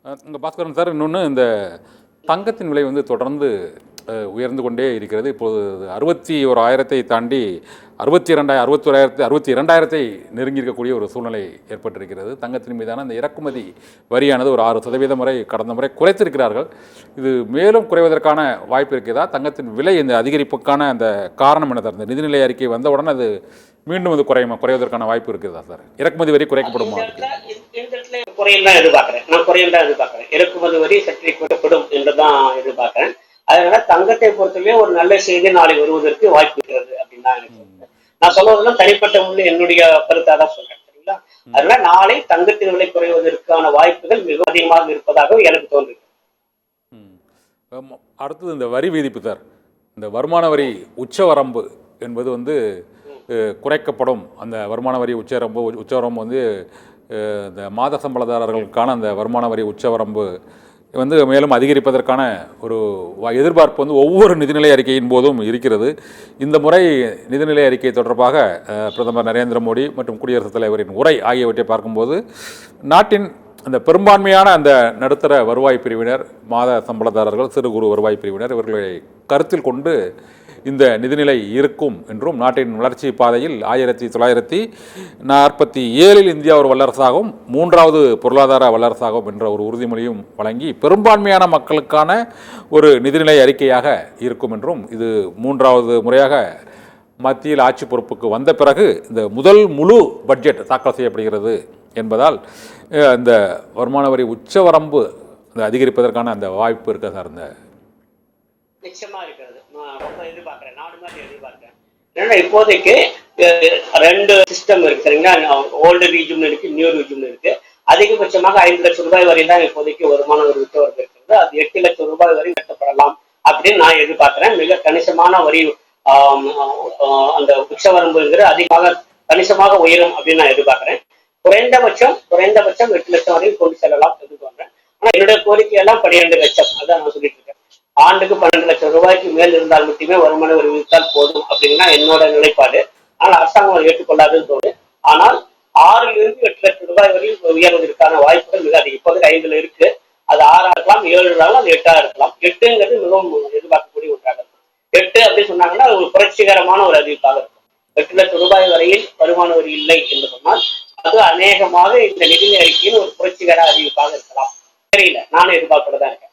இங்கே பாஸ்கரன் சார், இன்னொன்று இந்த தங்கத்தின் விலை வந்து தொடர்ந்து உயர்ந்து கொண்டே இருக்கிறது. இப்போது 61,000 தாண்டி 62,000 நெருங்கியிருக்கக்கூடிய ஒரு சூழ்நிலை ஏற்பட்டிருக்கிறது. தங்கத்தின் மீதான அந்த இறக்குமதி வரியானது ஒரு 6% வரை கடந்த முறை குறைத்திருக்கிறார்கள். இது மேலும் குறைவதற்கான வாய்ப்பு இருக்கிறதா? தங்கத்தின் விலை இந்த அதிகரிப்புக்கான அந்த காரணம் என்ன சார்? இந்த நிதிநிலை அறிக்கை வந்தவுடன் அது மீண்டும் அது குறைவதற்கான வாய்ப்பு இருக்கிறதா சார்? இறக்குமதி வரி குறைக்கப்படுமா? குறையும் தான் எதிர்பார்க்கிறேன். நான் குறையும் தான் எதிர்பார்க்கிறேன். இறக்குமதி வரி சற்றே குறைக்கப்படும் என்றுதான் எதிர்பார்க்கிறேன். அதனால தங்கத்தை பொறுத்தவரை ஒரு நல்ல செய்தி நாளை வருவதற்கு வாய்ப்பு இருக்கிறது அப்படின்னு தான் எனக்கு நான் சொல்வதெல்லாம் தனிப்பட்ட முறையில் என்னுடைய கருத்தாக தான் சொல்றேன். சரிங்களா? அதனால நாளை தங்கத்தின் விலை குறைவதற்கான வாய்ப்புகள் மிக அதிகமாக இருப்பதாக எனக்கு தோன்றுது. அடுத்தது இந்த வரி விதிப்பு சார். இந்த வருமான வரி உச்சவரம்பு என்பது வந்து குறைக்கப்படும். அந்த வருமான வரி உச்சவரம்பு வந்து இந்த மாத சம்பளதாரர்களுக்கான அந்த வருமான வரி உச்சவரம்பு வந்து மேலும் அதிகரிப்பதற்கான ஒரு எதிர்பார்ப்பு வந்து ஒவ்வொரு நிதிநிலை அறிக்கையின் போதும் இருக்கிறது. இந்த முறை நிதிநிலை அறிக்கை தொடர்பாக பிரதமர் நரேந்திர மோடி மற்றும் குடியரசுத் தலைவரின் உரை ஆகியவற்றை பார்க்கும்போது நாட்டின் அந்த பெரும்பான்மையான அந்த நடுத்தர வருவாய் பிரிவினர், மாத சம்பளதாரர்கள், சிறு குறு வருவாய் பிரிவினர் இவர்களை கருத்தில் கொண்டு இந்த நிதிநிலை இருக்கும் என்றும் நாட்டின் வளர்ச்சி பாதையில் 1947 இந்தியா ஒரு வல்லரசாகவும் 3வது பொருளாதார வல்லரசாகவும் என்ற ஒரு உறுதிமொழியும் வழங்கி பெரும்பான்மையான மக்களுக்கான ஒரு நிதிநிலை அறிக்கையாக இருக்கும் என்றும், இது 3வது முறையாக மத்தியில் ஆட்சி பொறுப்புக்கு வந்த பிறகு இந்த முதல் முழு பட்ஜெட் தாக்கல் செய்யப்படுகிறது என்பதால் இந்த வருமான வரி உச்சவரம்பு அதிகரிப்பதற்கான அந்த வாய்ப்பு இருக்க சார்? நிச்சயமா இருக்கிறது. நான் ரொம்ப எதிர்பார்க்கிறேன். நாடு மாதிரி எதிர்பார்க்கிறேன். ஏன்னா இப்போதைக்கு 2 சிஸ்டம் இருக்கு. சரிங்களா? ஓல்டு ரீஜியம் இருக்கு, நியூ ரீஜியம் இருக்கு. அதிகபட்சமாக 5 லட்சம் ரூபாய் வரை தான் இப்போதைக்கு வருமான வரி உச்சவரம்பு இருக்கிறது. அது 8 லட்சம் ரூபாய் வரை கட்டப்படலாம் அப்படின்னு நான் எதிர்பார்க்கிறேன். மிக கணிசமான வரி அந்த உச்சவரம்புங்கிற அதிகமாக கணிசமாக உயரும் அப்படின்னு நான் எதிர்பார்க்கிறேன். குறைந்தபட்சம் 8 லட்சம் வரையும் கொண்டு செல்லலாம் எதிர்பார்க்கிறேன். ஆனா என்னுடைய கோரிக்கை எல்லாம் 12 லட்சம். அதான் நான் சொல்லிட்டு இருக்கேன். ஆண்டுக்கு 12 லட்சம் ரூபாய்க்கு மேல் இருந்தால் மட்டுமே வருமான வரி விதித்தால் போதும் அப்படின்னா என்னோட நிலைப்பாடு. ஆனால் அரசாங்கம் ஏற்றுக்கொள்ளாதுன்னு தோணுது. ஆனால் 6லிருந்து 8 லட்சம் ரூபாய் வரை உயர்வதற்கான வாய்ப்புகள் மிக அதிகம். இப்போதைக்கு 5ல இருக்கு. அது 6 இருக்கலாம், 7 இருக்கலாம், அது 8 இருக்கலாம். 8ங்கிறது மிகவும் எதிர்பார்க்கக்கூடிய ஒன்றாக இருக்கும். 8 அப்படின்னு சொன்னாங்கன்னா ஒரு புரட்சிகரமான ஒரு அறிவிப்பாக இருக்கும். 8 லட்சம் ரூபாய் வரையில் வருமான வரி இல்லை என்று சொன்னால் அது அநேகமாக இந்த நிதி அறிக்கையில் ஒரு புரட்சிகர அறிவிப்பாக இருக்கலாம். தெரியல, நானும் எதிர்பார்க்கிறதா இருக்கேன்.